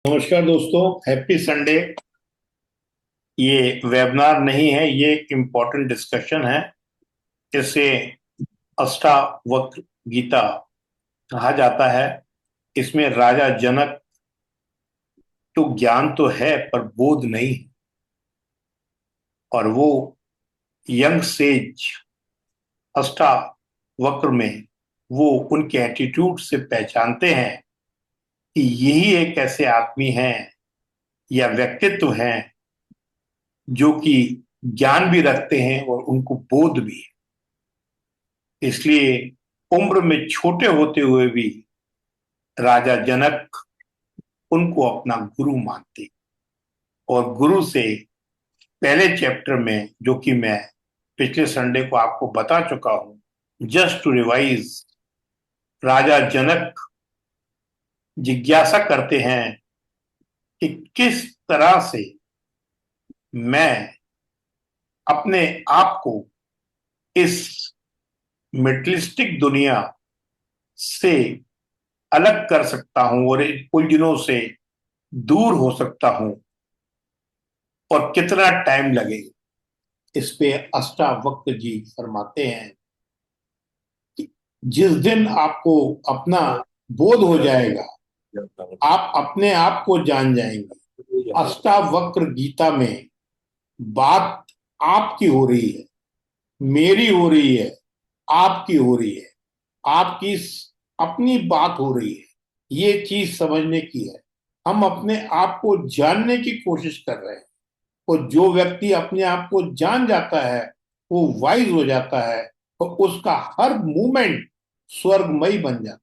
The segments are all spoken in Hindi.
नमस्कार दोस्तों, हैप्पी संडे। ये वेबिनार नहीं है, ये इम्पोर्टेंट डिस्कशन है। इसे अष्टावक्र गीता कहा जाता है। इसमें राजा जनक तो ज्ञान तो है पर बोध नहीं, और वो यंग सेज अष्टावक्र में वो उनके एटीट्यूड से पहचानते हैं कि यही एक ऐसे आदमी हैं या व्यक्तित्व हैं जो कि ज्ञान भी रखते हैं और उनको बोध भी है। इसलिए उम्र में छोटे होते हुए भी राजा जनक उनको अपना गुरु मानते। और गुरु से पहले चैप्टर में, जो कि मैं पिछले संडे को आपको बता चुका हूं, जस्ट टू रिवाइज, राजा जनक जिज्ञासा करते हैं कि किस तरह से मैं अपने आप को इस मेटलिस्टिक दुनिया से अलग कर सकता हूं और इन उलझनों से दूर हो सकता हूं, और कितना टाइम लगेगा। इस पे अष्टावक्र जी फरमाते हैं कि जिस दिन आपको अपना बोध हो जाएगा, आप अपने आप को जान जाएंगे। अष्टावक्र गीता में बात आपकी हो रही है, मेरी हो रही है, आपकी हो रही है, आपकी अपनी बात हो रही है। ये चीज समझने की है। हम अपने आप को जानने की कोशिश कर रहे हैं, और जो व्यक्ति अपने आप को जान जाता है वो वाइज हो जाता है, और उसका हर मूवमेंट स्वर्गमयी बन जाता है।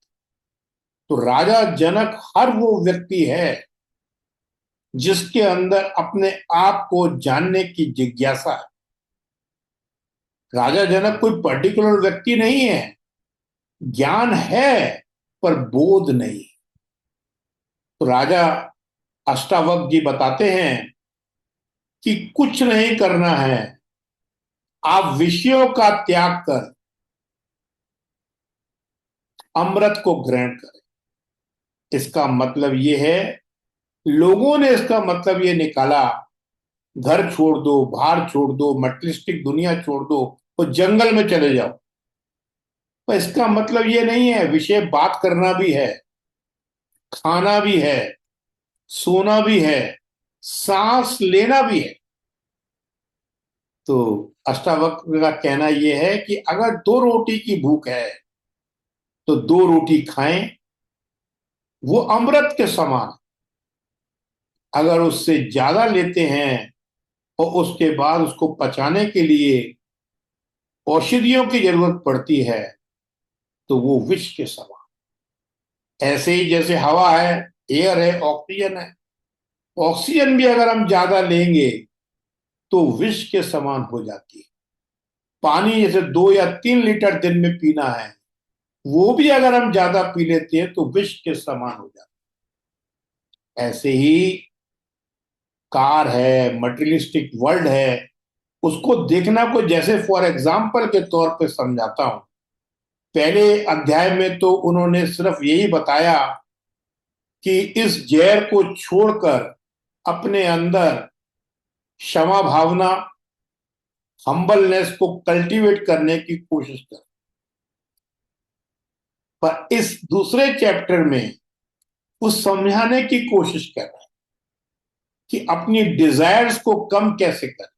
तो राजा जनक हर वो व्यक्ति है जिसके अंदर अपने आप को जानने की जिज्ञासा है। राजा जनक कोई पर्टिकुलर व्यक्ति नहीं है। ज्ञान है पर बोध नहीं। तो राजा अष्टावक्र जी बताते हैं कि कुछ नहीं करना है, आप विषयों का त्याग कर अमृत को ग्रहण करें। इसका मतलब ये है, लोगों ने इसका मतलब ये निकाला, घर छोड़ दो, बाहर छोड़ दो, मटेरियलिस्टिक दुनिया छोड़ दो और जंगल में चले जाओ। पर इसका मतलब ये नहीं है। विषय बात करना भी है, खाना भी है, सोना भी है, सांस लेना भी है। तो अष्टावक्र का कहना यह है कि अगर दो रोटी की भूख है तो दो रोटी खाएं, वो अमृत के समान। अगर उससे ज्यादा लेते हैं और उसके बाद उसको पचाने के लिए औषधियों की जरूरत पड़ती है, तो वो विष के समान। ऐसे ही जैसे हवा है, एयर है, ऑक्सीजन है। ऑक्सीजन भी अगर हम ज्यादा लेंगे तो विष के समान हो जाती है। पानी जैसे 2 या 3 लीटर दिन में पीना है, वो भी अगर हम ज्यादा पी लेते हैं तो विष के समान हो जाता है। ऐसे ही कार है, मटेरियलिस्टिक वर्ल्ड है, उसको देखना को जैसे फॉर एग्जाम्पल के तौर पे समझाता हूं। पहले अध्याय में तो उन्होंने सिर्फ यही बताया कि इस जहर को छोड़कर अपने अंदर क्षमा भावना, हम्बलनेस को कल्टीवेट करने की कोशिश कर। पर इस दूसरे चैप्टर में वो समझाने की कोशिश कर रहे हैं कि अपनी डिजायर्स को कम कैसे करें।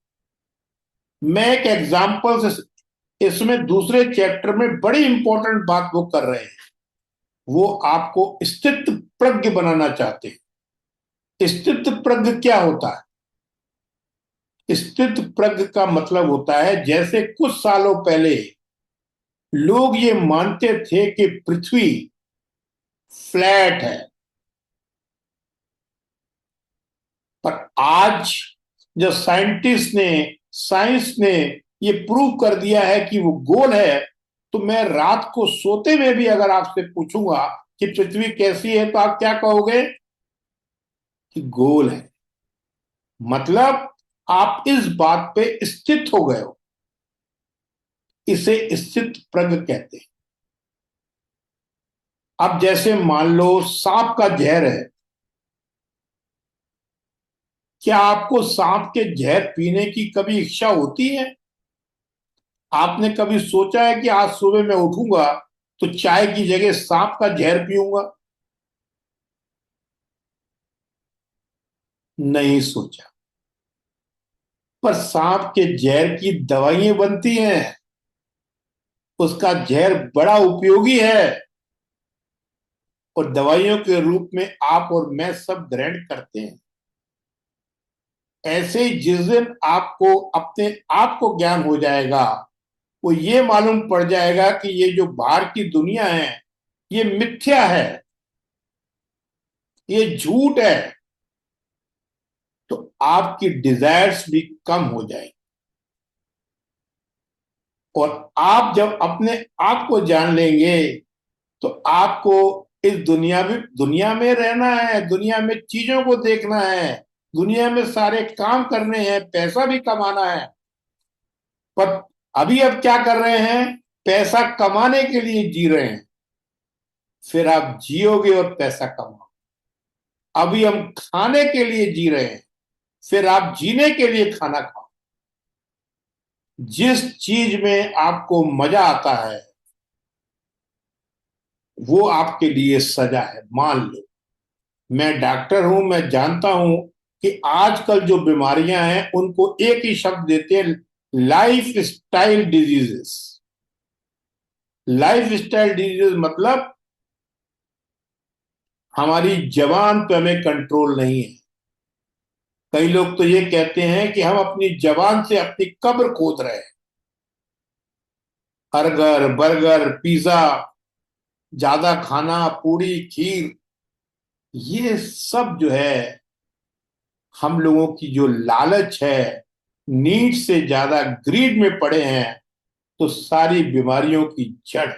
मैं एक एग्जांपल से इसमें दूसरे चैप्टर में बड़ी इंपॉर्टेंट बात वो कर रहे हैं। वो आपको स्थित प्रज्ञ बनाना चाहते हैं। स्थित प्रज्ञ क्या होता है? स्थित प्रज्ञ का मतलब होता है, जैसे कुछ सालों पहले लोग ये मानते थे कि पृथ्वी फ्लैट है, पर आज जब साइंस ने ये प्रूव कर दिया है कि वो गोल है, तो मैं रात को सोते में भी अगर आपसे पूछूंगा कि पृथ्वी कैसी है, तो आप क्या कहोगे? कि गोल है। मतलब आप इस बात पे स्थित हो गए हो। इसे स्थित प्रज्ञ कहते हैं। अब जैसे मान लो सांप का जहर है, क्या आपको सांप के जहर पीने की कभी इच्छा होती है? आपने कभी सोचा है कि आज सुबह मैं उठूंगा तो चाय की जगह सांप का जहर पीऊंगा? नहीं सोचा। पर सांप के जहर की दवाइयां बनती हैं। उसका जहर बड़ा उपयोगी है और दवाइयों के रूप में आप और मैं सब ग्रहण करते हैं। ऐसे ही जिस दिन आपको अपने आप को ज्ञान हो जाएगा, वो ये मालूम पड़ जाएगा कि ये जो बाहर की दुनिया है ये मिथ्या है, ये झूठ है, तो आपकी डिजायर्स भी कम हो जाएंगी। और आप जब अपने आप को जान लेंगे तो आपको इस दुनिया में रहना है, दुनिया में चीजों को देखना है, दुनिया में सारे काम करने हैं, पैसा भी कमाना है। पर अभी अब क्या कर रहे हैं? पैसा कमाने के लिए जी रहे हैं। फिर आप जियोगे और पैसा कमाओ। अभी हम खाने के लिए जी रहे हैं, फिर आप जीने के लिए खाना खाओ। जिस चीज में आपको मजा आता है वो आपके लिए सजा है। मान लो मैं डॉक्टर हूं, मैं जानता हूं कि आजकल जो बीमारियां हैं उनको एक ही शब्द देते हैं, life style diseases. Life style disease मतलब हमारी जबान पे हमें कंट्रोल नहीं है। कई लोग तो ये कहते हैं कि हम अपनी जबान से अपनी कब्र खोद रहे हैं। बर्गर बर्गर पिज्जा, ज्यादा खाना, पूरी खीर, ये सब जो है हम लोगों की जो लालच है, नीड से ज्यादा ग्रीड में पड़े हैं, तो सारी बीमारियों की जड़।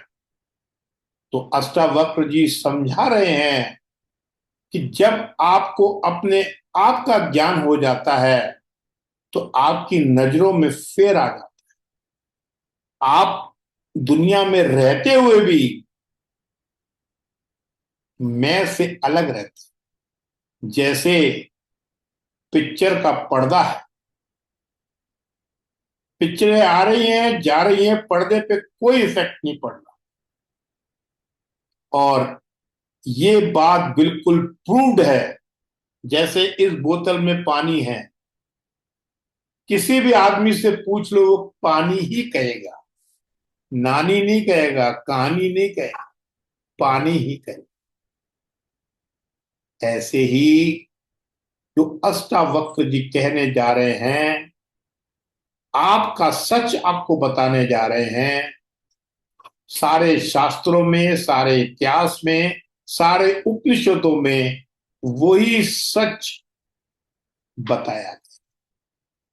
तो अष्टावक्र जी समझा रहे हैं कि जब आपको अपने आप का ज्ञान हो जाता है तो आपकी नजरों में फेर आ जाता है। आप दुनिया में रहते हुए भी मैं से अलग रहते। जैसे पिक्चर का पर्दा है, पिक्चरें आ रही हैं जा रही हैं, पर्दे पे कोई इफेक्ट नहीं पड़ रहा। और ये बात बिल्कुल प्रूव्ड है। जैसे इस बोतल में पानी है, किसी भी आदमी से पूछ लो वो पानी ही कहेगा, नानी नहीं कहेगा, कहानी नहीं कहेगा, पानी ही कहेगा। ऐसे ही जो अष्टावक्र जी कहने जा रहे हैं, आपका सच आपको बताने जा रहे हैं, सारे शास्त्रों में, सारे इतिहास में, सारे उपनिषदों में वही सच बताया गया।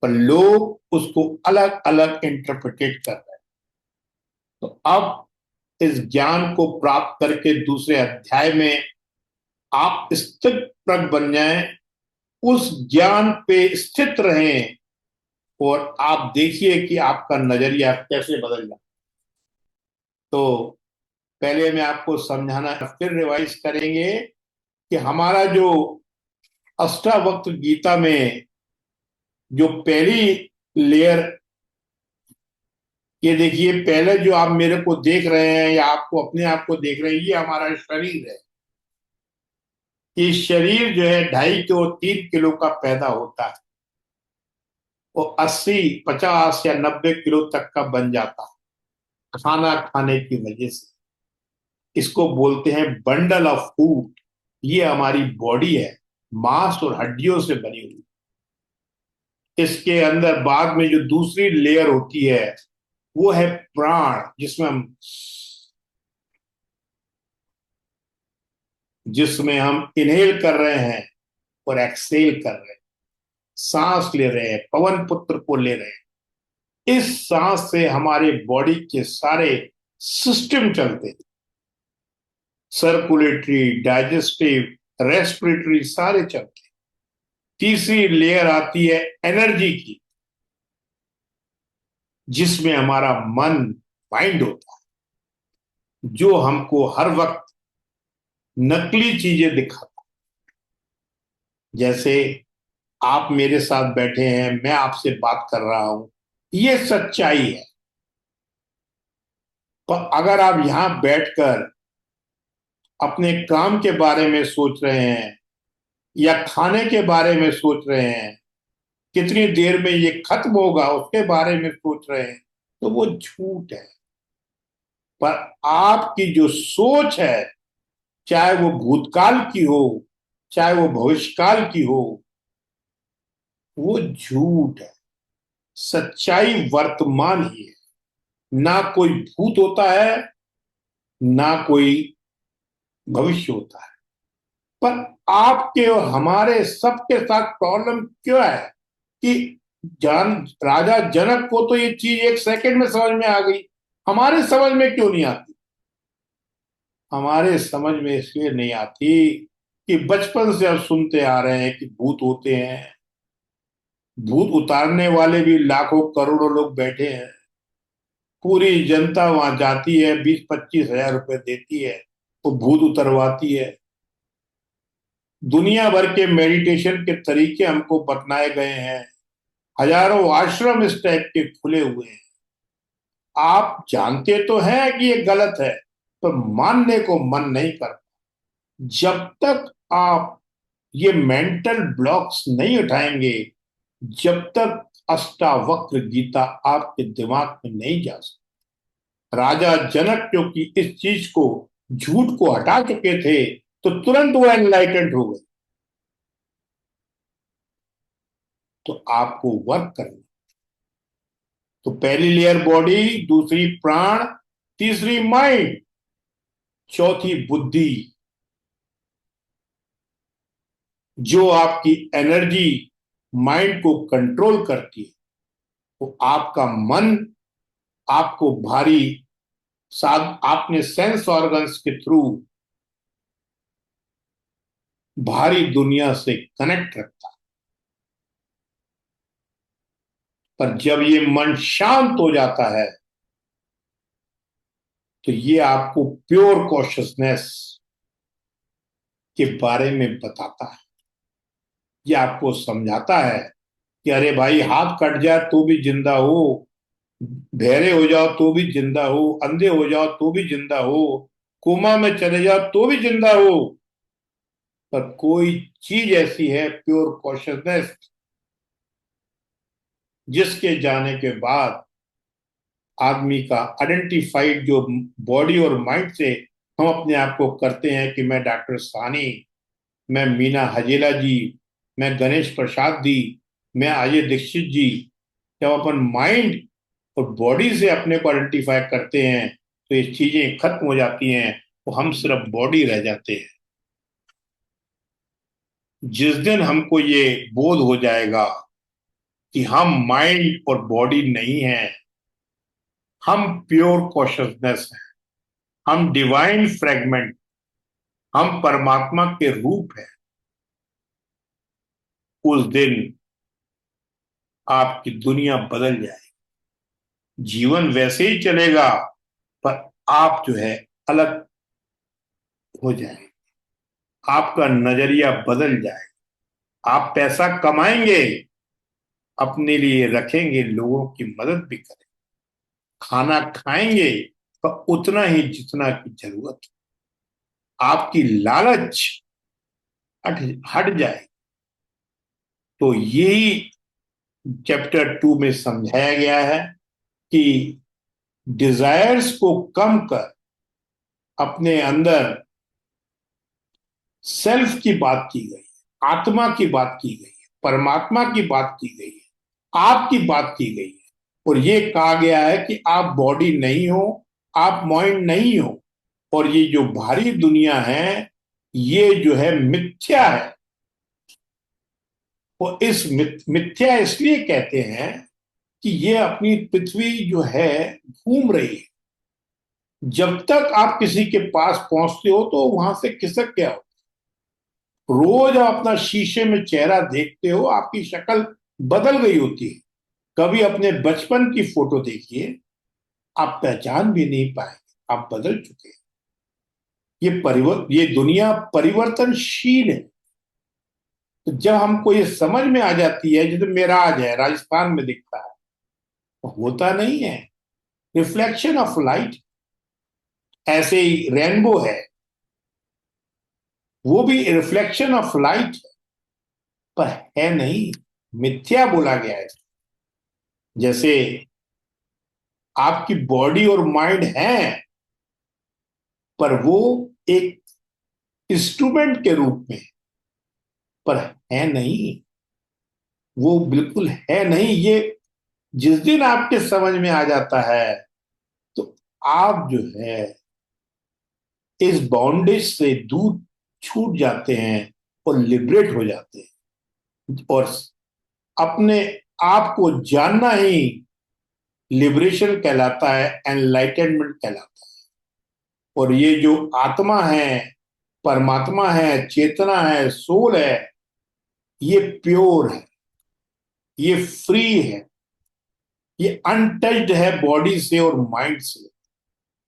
पर लोग उसको अलग अलग इंटरप्रिटेट कर रहे हैं। तो अब इस ज्ञान को प्राप्त करके दूसरे अध्याय में आप स्थित प्रज्ञ बन जाएं, उस ज्ञान पे स्थित रहें और आप देखिए कि आपका नजरिया कैसे बदल जाए। तो पहले मैं आपको समझाना, फिर रिवाइज करेंगे कि हमारा जो अष्टावक्र गीता में जो पहली लेयर, ये देखिए पहले जो आप मेरे को देख रहे हैं या आपको अपने आप को देख रहे हैं, ये हमारा शरीर है। ये शरीर जो है 2.5 से 3 किलो का पैदा होता है, वो 80 50 या 90 किलो तक का बन जाता है खाना खाने की वजह से। इसको बोलते हैं बंडल ऑफ फूड। ये हमारी बॉडी है, मांस और हड्डियों से बनी हुई। इसके अंदर बाद में जो दूसरी लेयर होती है वो है प्राण, जिसमें हम इनहेल कर रहे हैं और एक्सेल कर रहे हैं, सांस ले रहे हैं, पवन पुत्र को ले रहे हैं। इस सांस से हमारे बॉडी के सारे सिस्टम चलते हैं, सर्कुलेटरी, डाइजेस्टिव, रेस्पिरेटरी, सारे चलते हैं। तीसरी लेयर आती है एनर्जी की, जिसमें हमारा मन, माइंड होता है, जो हमको हर वक्त नकली चीजें दिखाता है। जैसे आप मेरे साथ बैठे हैं, मैं आपसे बात कर रहा हूं, ये सच्चाई है। पर अगर आप यहां बैठकर अपने काम के बारे में सोच रहे हैं या खाने के बारे में सोच रहे हैं, कितनी देर में ये खत्म होगा उसके बारे में सोच रहे हैं, तो वो झूठ है। पर आपकी जो सोच है, चाहे वो भूतकाल की हो, चाहे वो भविष्यकाल की हो, वो झूठ है। सच्चाई वर्तमान ही है। ना कोई भूत होता है, ना कोई भविष्य होता है। पर आपके और हमारे सबके साथ प्रॉब्लम क्यों है कि जान राजा जनक को तो ये चीज एक सेकंड में समझ में आ गई, हमारे समझ में क्यों नहीं आती? हमारे समझ में इसलिए नहीं आती कि बचपन से अब सुनते आ रहे हैं कि भूत होते हैं। भूत उतारने वाले भी लाखों करोड़ों लोग बैठे हैं। पूरी जनता वहां जाती है, 20-25 हजार रुपए देती है, वो भूत उतरवाती है। दुनिया भर के मेडिटेशन के तरीके हमको बतलाए गए हैं। हजारों आश्रम इस टाइप के खुले हुए हैं। आप जानते तो हैं कि ये गलत है, पर मानने को मन नहीं करता। जब तक आप ये मेंटल ब्लॉक्स नहीं उठाएंगे, जब तक अष्टावक्र गीता आपके दिमाग में नहीं जा सकती। राजा जनक क्योंकि इस चीज को, झूठ को हटा चुके थे, तो तुरंत वो एनलाइटेंड हो गए। तो आपको वर्क करना। तो पहली लेयर बॉडी, दूसरी प्राण, तीसरी माइंड, चौथी बुद्धि, जो आपकी एनर्जी माइंड को कंट्रोल करती है। तो आपका मन आपको भारी साथ आपने सेंस ऑर्गन्स के थ्रू भारी दुनिया से कनेक्ट रखता है। पर जब ये मन शांत हो जाता है, तो ये आपको प्योर कॉन्शियसनेस के बारे में बताता है। ये आपको समझाता है कि अरे भाई, हाथ कट जाए तो भी जिंदा हो, बहरे हो जाओ तो भी जिंदा हो, अंधे हो जाओ तो भी जिंदा हो, कोमा में चले जाओ तो भी जिंदा हो। पर कोई चीज ऐसी है प्योर कॉन्शियसनेस, जिसके जाने के बाद आदमी का आइडेंटिफाइड जो बॉडी और माइंड से हम अपने आप को करते हैं कि मैं डॉक्टर सानी, मैं मीना हजेला जी, मैं गणेश प्रसाद जी, मैं अजय दीक्षित जी, जब अपन माइंड और बॉडी से अपने को आइडेंटिफाई करते हैं, तो ये चीजें खत्म हो जाती हैं, तो हम सिर्फ बॉडी रह जाते हैं। जिस दिन हमको ये बोध हो जाएगा कि हम माइंड और बॉडी नहीं हैं, हम प्योर कॉन्शियसनेस हैं, हम डिवाइन फ्रेगमेंट, हम परमात्मा के रूप हैं, उस दिन आपकी दुनिया बदल जाएगी। जीवन वैसे ही चलेगा, पर आप जो है अलग हो जाएंगे। आपका नजरिया बदल जाएगा। आप पैसा कमाएंगे, अपने लिए रखेंगे, लोगों की मदद भी करेंगे। खाना खाएंगे, पर उतना ही जितना की जरूरत है। आपकी लालच हट हट जाए। तो यही चैप्टर 2 में समझाया गया है कि डिजायर्स को कम कर अपने अंदर सेल्फ की बात की गई है, आत्मा की बात की गई है, परमात्मा की बात की गई है, आपकी बात की गई है। और ये कहा गया है कि आप बॉडी नहीं हो, आप माइंड नहीं हो, और ये जो भारी दुनिया है, ये जो है मिथ्या है। और इस मिथ्या इसलिए कहते हैं कि ये अपनी पृथ्वी जो है घूम रही है। जब तक आप किसी के पास पहुंचते हो तो वहां से खिसक गया हो। रोज आप अपना शीशे में चेहरा देखते हो, आपकी शक्ल बदल गई होती है। कभी अपने बचपन की फोटो देखिए, आप पहचान भी नहीं पाएंगे, आप बदल चुके हैं। ये दुनिया परिवर्तनशील है। तो जब हमको ये समझ में आ जाती है, जैसे मिराज है राजस्थान में दिखता है, तो होता नहीं है, रिफ्लेक्शन ऑफ लाइट। ऐसे ही रेनबो है, वो भी रिफ्लेक्शन ऑफ लाइट है, पर है नहीं, मिथ्या बोला गया है। जैसे आपकी बॉडी और माइंड है, पर वो एक इंस्ट्रूमेंट के रूप में, पर है नहीं, वो बिल्कुल है नहीं। ये जिस दिन आपके समझ में आ जाता है, तो आप जो है इस बाउंडेज से दूर छूट जाते हैं और लिबरेट हो जाते हैं। और अपने आप को जानना ही लिबरेशन कहलाता है, एनलाइटनमेंट कहलाता है। और ये जो आत्मा है, परमात्मा है, चेतना है, सोल है, ये प्योर है, ये फ्री है, ये अनटच्ड है बॉडी से और माइंड से।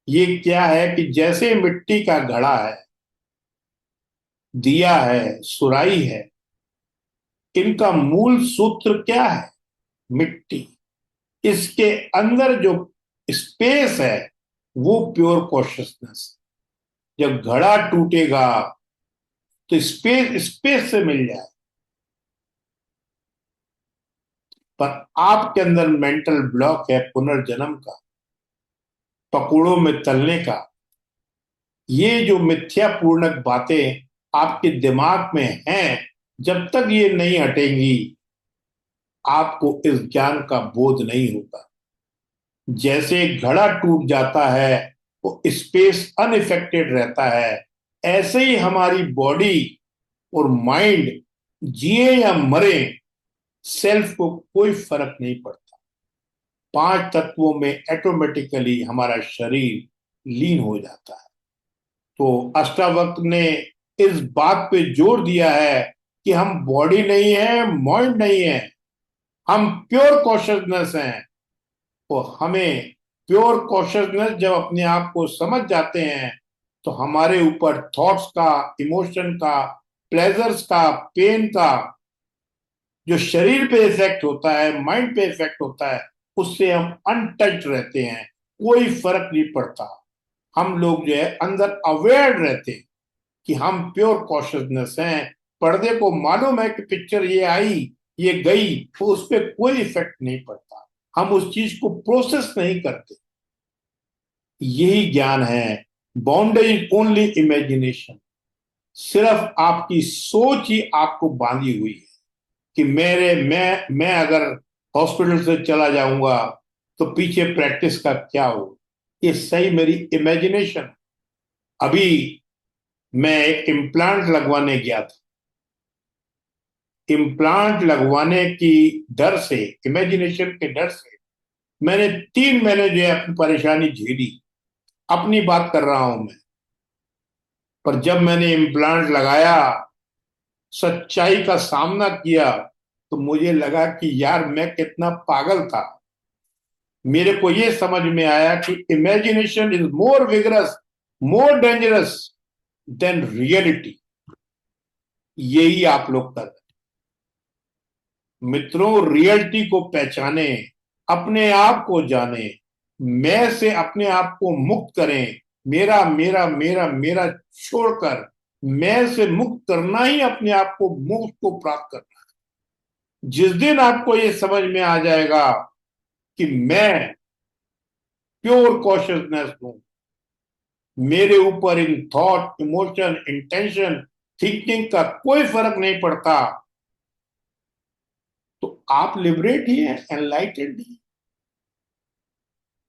ये क्या है कि जैसे मिट्टी का घड़ा है, दिया है, सुराही है, इनका मूल सूत्र क्या है? मिट्टी। इसके अंदर जो स्पेस है, वो प्योर कॉन्शियसनेस। जब घड़ा टूटेगा तो स्पेस स्पेस से मिल जाए, पर आपके अंदर मेंटल ब्लॉक है पुनर्जन्म का, पकौड़ों में तलने का। ये जो मिथ्यापूर्णक बातें आपके दिमाग में हैं, जब तक ये नहीं हटेंगी, आपको इस ज्ञान का बोध नहीं होगा। जैसे घड़ा टूट जाता है, वो स्पेस अनइफेक्टेड रहता है, ऐसे ही हमारी बॉडी और माइंड, जिए या मरे, सेल्फ को कोई फर्क नहीं पड़ता। 5 तत्वों में ऑटोमेटिकली हमारा शरीर लीन हो जाता है। तो अष्टावक्र ने इस बात पे जोर दिया है कि हम बॉडी नहीं है, माइंड नहीं है, हम प्योर कॉन्शियसनेस हैं। तो हमें प्योर कॉन्शियसनेस जब अपने आप को समझ जाते हैं, तो हमारे ऊपर थॉट्स का, इमोशन का, प्लेजर्स का, पेन का जो शरीर पे इफेक्ट होता है, माइंड पे इफेक्ट होता है, उससे हम अनटच्ड रहते हैं, कोई फर्क नहीं पड़ता। हम लोग जो है अंदर अवेयर रहते हैं कि हम प्योर कॉन्शियसनेस हैं। पर्दे को मालूम है कि पिक्चर ये आई, ये गई, तो उस पर कोई इफेक्ट नहीं पड़ता, हम उस चीज को प्रोसेस नहीं करते। यही ज्ञान है। Bondage only imagination. सिर्फ आपकी सोच ही आपको बांधी हुई है कि मैं अगर हॉस्पिटल से चला जाऊंगा तो पीछे प्रैक्टिस का क्या हो। ये सही मेरी इमेजिनेशन। अभी मैं एक इम्प्लांट लगवाने गया था। इम्प्लांट लगवाने की डर से, इमेजिनेशन के डर से, मैंने 3 महीने जो है अपनी परेशानी झेली। अपनी बात कर रहा हूं मैं। पर जब मैंने इम्प्लांट लगाया, सच्चाई का सामना किया, तो मुझे लगा कि यार मैं कितना पागल था। मेरे को ये समझ में आया कि imagination is more vigorous, more dangerous than reality. यही आप लोग कर रहे हैं। मित्रों, रियलिटी को पहचाने, अपने आप को जाने, मैं से अपने आप को मुक्त करें। मेरा मेरा मेरा मेरा छोड़कर मैं से मुक्त करना ही अपने आप को मुक्त को प्राप्त करना है। जिस दिन आपको ये समझ में आ जाएगा कि मैं प्योर कॉन्शियसनेस हूं, मेरे ऊपर in thought, emotion, intention, thinking का कोई फर्क नहीं पड़ता, तो आप लिबरेट ही हैं, एनलाइटेड ही।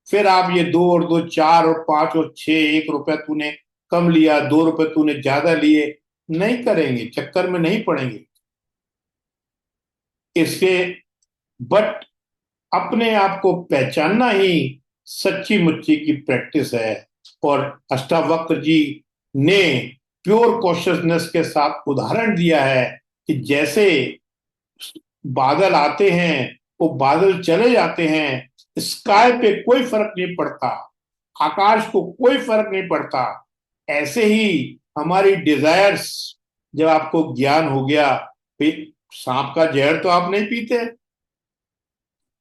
फिर आप ये 2 और 2 4 और 5 और 6, 1 रुपया तूने कम लिया, 2 रुपए तूने ज्यादा लिए, नहीं करेंगे, चक्कर में नहीं पड़ेंगे इसके। बट अपने आप को पहचानना ही सच्ची मुच्ची की प्रैक्टिस है। और अष्टावक्र जी ने प्योर कॉन्शियसनेस के साथ उदाहरण दिया है कि जैसे बादल आते हैं, वो बादल चले जाते हैं, स्काई पे कोई फर्क नहीं पड़ता, आकाश को कोई फर्क नहीं पड़ता। ऐसे ही हमारी डिजायर्स, जब आपको ज्ञान हो गया, सांप का जहर तो आप नहीं पीते,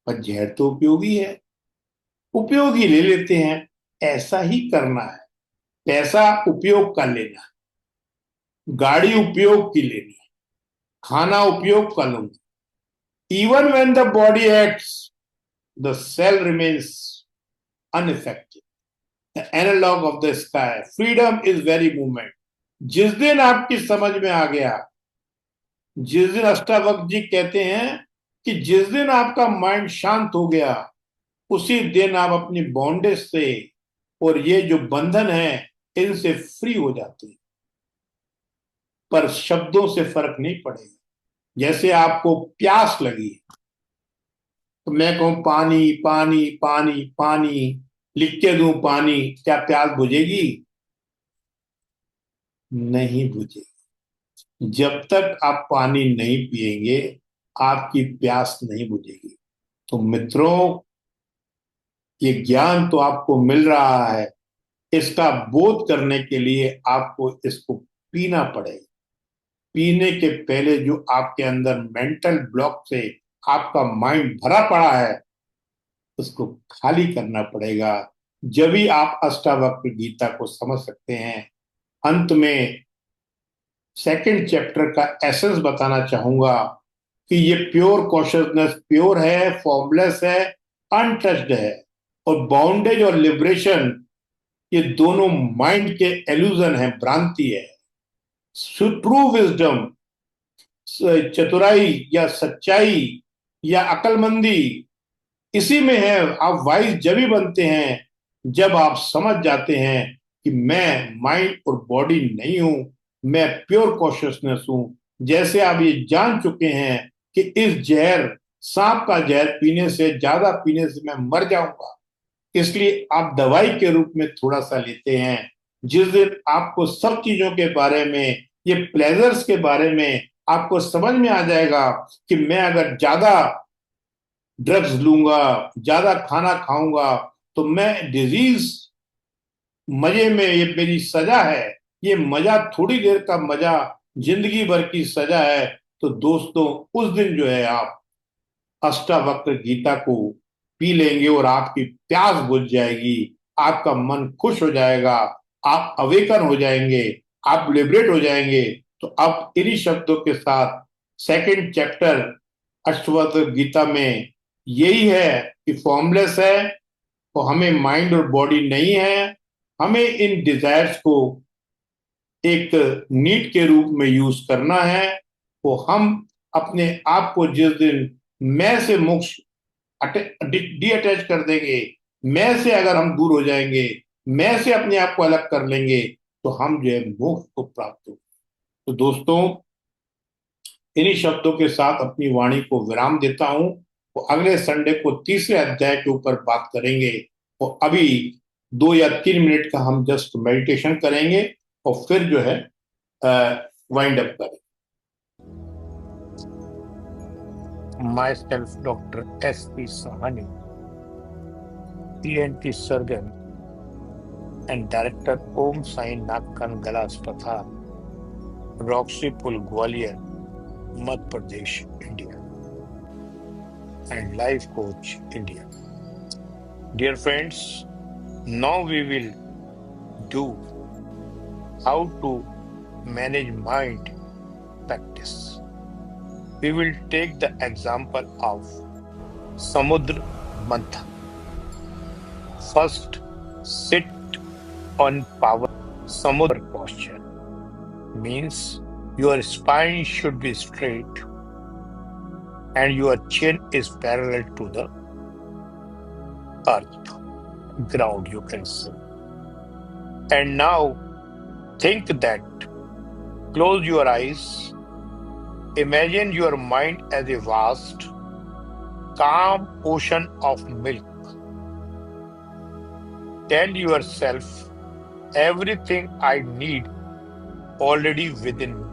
पर जहर तो उपयोगी है, उपयोगी ले लेते हैं। ऐसा ही करना है। पैसा उपयोग का लेना है, गाड़ी उपयोग की लेनी है, खाना उपयोग का लूंगा। Even when the body acts, the cell remains unaffected. The analog of the sky, freedom is very movement. जिस दिन आपकी समझ में आ गया, जिस दिन अष्टावक्र जी कहते हैं कि जिस दिन आपका माइंड शांत हो गया, उसी दिन आप अपनी बॉन्डेज से और ये जो बंधन है इनसे फ्री हो जाते हैं। पर शब्दों से फर्क नहीं पड़ेगा। जैसे आपको प्यास लगी तो मैं कहूं पानी पानी पानी पानी, लिख के दूं पानी, क्या प्यास बुझेगी? नहीं बुझेगी। जब तक आप पानी नहीं पिएंगे, आपकी प्यास नहीं बुझेगी। तो मित्रों, ये ज्ञान तो आपको मिल रहा है, इसका बोध करने के लिए आपको इसको पीना पड़ेगा। पीने के पहले जो आपके अंदर मेंटल ब्लॉक से आपका माइंड भरा पड़ा है, उसको खाली करना पड़ेगा। जब भी आप अष्टावक्र गीता को समझ सकते हैं। अंत में सेकंड चैप्टर का एसेंस बताना चाहूंगा कि ये प्योर कॉन्शियसनेस, प्योर है, फॉर्मलेस है, अनटच्ड है। और बाउंडेज और लिबरेशन, ये दोनों माइंड के एल्यूजन है, भ्रांति है। ट्रू विजडम, चतुराई या सच्चाई या अकलमंदी, इसी में है। आप वाइज जब भी बनते हैं जब आप समझ जाते हैं कि मैं माइंड और बॉडी नहीं हूं, मैं प्योर कॉन्शियसनेस हूं। जैसे आप ये जान चुके हैं कि इस जहर, सांप का जहर पीने से, ज्यादा पीने से मैं मर जाऊंगा, इसलिए आप दवाई के रूप में थोड़ा सा लेते हैं। जिस दिन आपको सब चीजों के बारे में, ये प्लेजर्स के बारे में आपको समझ में आ जाएगा कि मैं अगर ज्यादा ड्रग्स लूंगा, ज्यादा खाना खाऊंगा, तो मैं डिजीज, मजे में, ये मेरी सजा है, ये मजा थोड़ी देर का मजा, जिंदगी भर की सजा है। तो दोस्तों, उस दिन जो है आप अष्टावक्र गीता को पी लेंगे और आपकी प्यास बुझ जाएगी, आपका मन खुश हो जाएगा, आप अवेकन हो जाएंगे, आप लिबरेट हो जाएंगे। तो अब इन्हीं शब्दों के साथ सेकंड चैप्टर अष्टवक्र गीता में यही है कि फॉर्मलेस है, तो हमें माइंड और बॉडी नहीं है। हमें इन डिजायर्स को एक नीड के रूप में यूज करना है। तो हम अपने आप को जिस दिन मैं से मुक्त, डी अटैच कर देंगे, मैं से अगर हम दूर हो जाएंगे, मैं से अपने आप को अलग कर लेंगे, तो हम जो है मोक्ष को प्राप्त हो। तो दोस्तों, इन्हीं शब्दों के साथ अपनी वाणी को विराम देता हूं। तो अगले संडे को तीसरे अध्याय के ऊपर बात करेंगे। तो अभी 2 या 3 मिनट का हम जस्ट मेडिटेशन करेंगे और फिर जो है वाइंड अप करेंगे। Myself, Dr. S.P. Sahani, ENT surgeon and Director Om Sai Nakan Gala Aspatal, Roxy Pul, Gwalior, Madhya Pradesh, India, and Life Coach, India. Dear friends, now we will do how to manage mind practice. We will take the example of Samudra Manthan. First, sit on power Samudra posture. Means your spine should be straight and your chin is parallel to the earth, ground, you can say. And now think that, close your eyes, imagine your mind as a vast, calm ocean of milk. Tell yourself, everything I need already within me.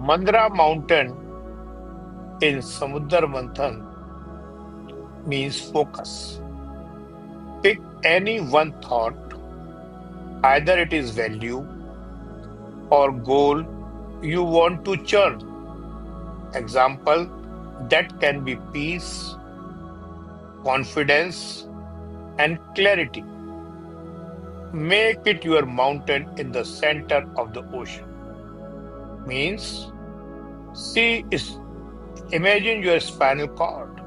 Mandra mountain in Samudra Manthan means focus. Pick any one thought, either it is value or goal you want to churn. Example, that can be peace, confidence, and clarity. Make it your mountain in the center of the ocean. Means, see, imagine your spinal cord.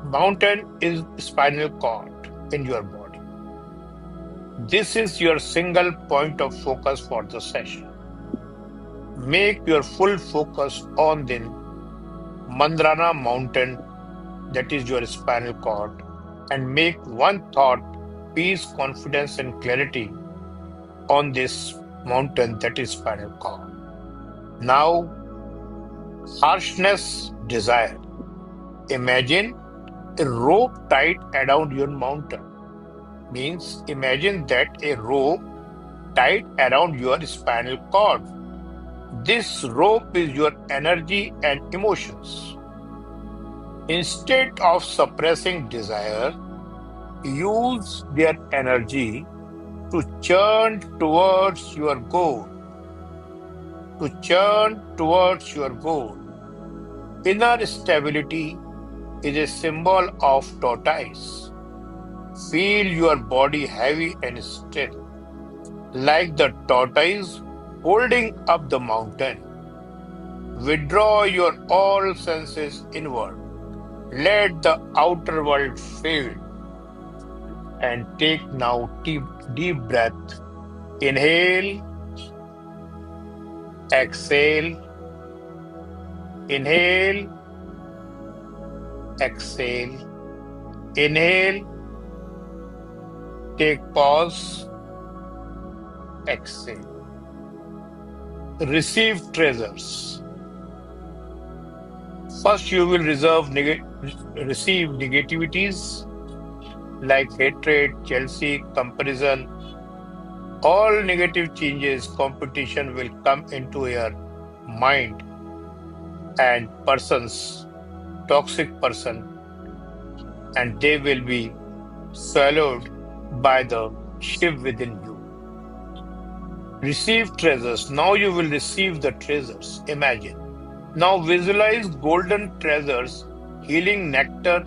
Mountain is spinal cord in your body. This is your single point of focus for the session. Make your full focus on the Mandrana mountain, that is your spinal cord, and make one thought, peace, confidence, and clarity on this mountain, that is spinal cord. Now, harshness, desire. Imagine a rope tied around your mountain. Means imagine that a rope tied around your spinal cord. This rope is your energy and emotions. Instead of suppressing desire, use their energy to churn towards your goal. To churn towards your goal. Inner stability is a symbol of tortoise. Feel your body heavy and still, like the tortoise holding up the mountain. Withdraw your all senses inward. Let the outer world fade. And take now deep breath. Inhale, exhale, inhale, exhale, inhale, take pause, exhale. Receive treasures. First, you will receive negativities like hatred, jealousy, comparison. All negative changes, competition will come into your mind, and persons, toxic person, and they will be swallowed by the Shiv within you. Receive treasures. Now you will receive the treasures. Imagine. Now visualize golden treasures, healing nectar,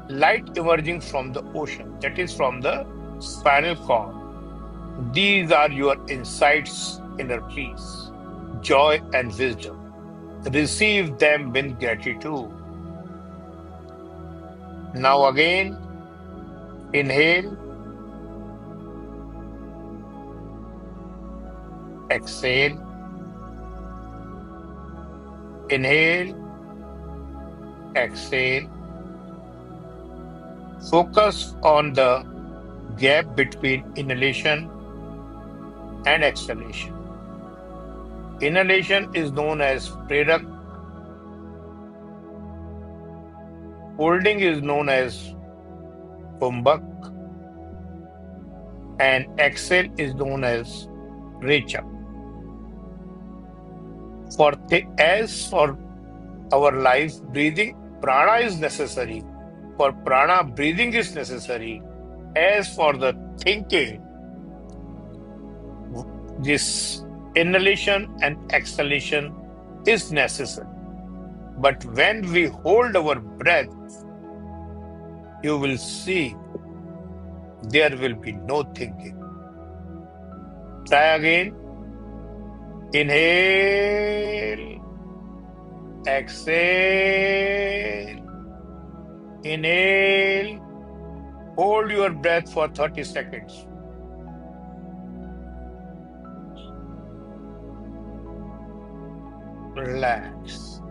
light emerging from the ocean, that is from the spinal cord. These are your insights, inner peace, joy, and wisdom. Receive them with gratitude. Now again, inhale, exhale, inhale, exhale. Focus on the gap between inhalation and exhalation. Inhalation is known as Prerak, holding is known as Kumbhak, and exhale is known as Rechak. As for our life, breathing, prana is necessary. For prana, breathing is necessary. As for the thinking, this inhalation and exhalation is necessary. But when we hold our breath, you will see there will be no thinking. Try again. Inhale, exhale, inhale. Hold your breath for 30 seconds. Relax.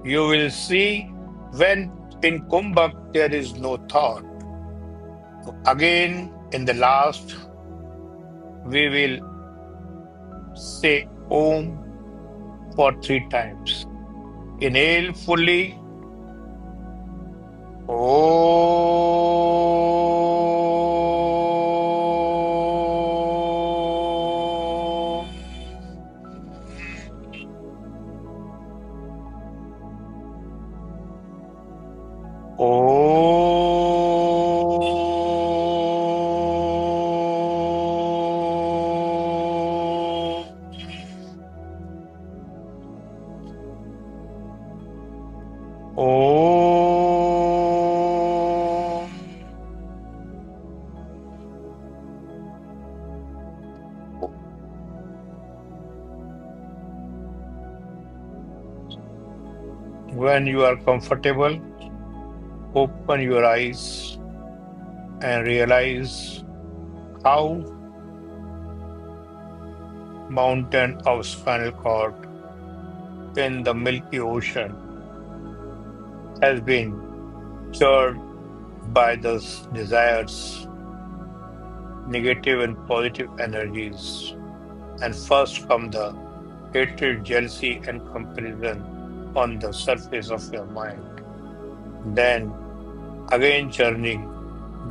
You will see when in Kumbhak there is no thought. Again, in the last, we will say Om for 3 times. Inhale fully. Om. Om. When you are comfortable, open your eyes and realize how mountain of spinal cord in the Milky Ocean has been stirred by those desires, negative and positive energies. And first come the hatred, jealousy, and comparison on the surface of your mind. Then again churning,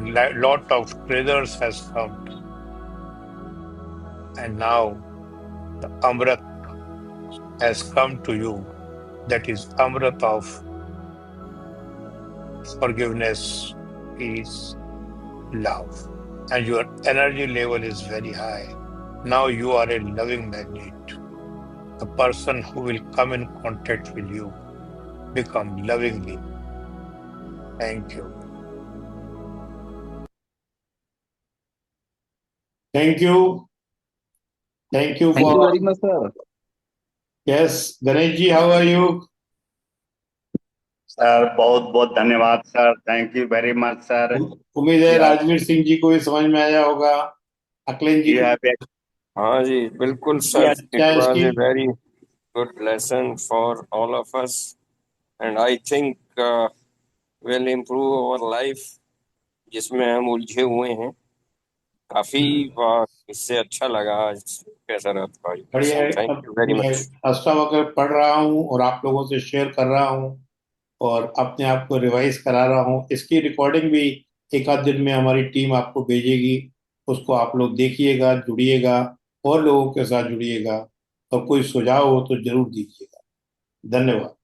lot of treasures has come, and now the Amrit has come to you. That is Amrit of forgiveness, peace, love. And your energy level is very high. Now you are a loving magnet. The person who will come in contact with you become lovingly. Thank you. Thank you. Thank you Thank you for, very much, sir. yes, Ganesh ji, how are you? Sir बहुत बहुत धन्यवाद sir, thank you very much sir. उम्मीद है राजवीर सिंह जी को भी समझ में आया होगा, अखिलेश जी यू को। हैव हाँ जी, बिल्कुल ये सर। अच्छा It was इसकी a very good lesson for all of us, and I think will improve our life, जिसमें हम उलझे हुए हैं। काफी इससे अच्छा लगा आज कैसा रहता है। बढ़िया है। थैंक अब यू वेरी मैं मच। अष्टावक्र पढ़ रहा हूँ और आप लोगों से शेयर कर रहा हूँ और अपने आप को रिवाइज करा रहा हूँ। इसकी रिकॉर्डिंग भी एक आध दिन में हमारी टीम आपको भेजेगी, उसको आप लोग देखिएगा, जुड़िएगा और लोगों के साथ जुड़िएगा और कोई सुझाव हो तो जरूर दीजिएगा। धन्यवाद।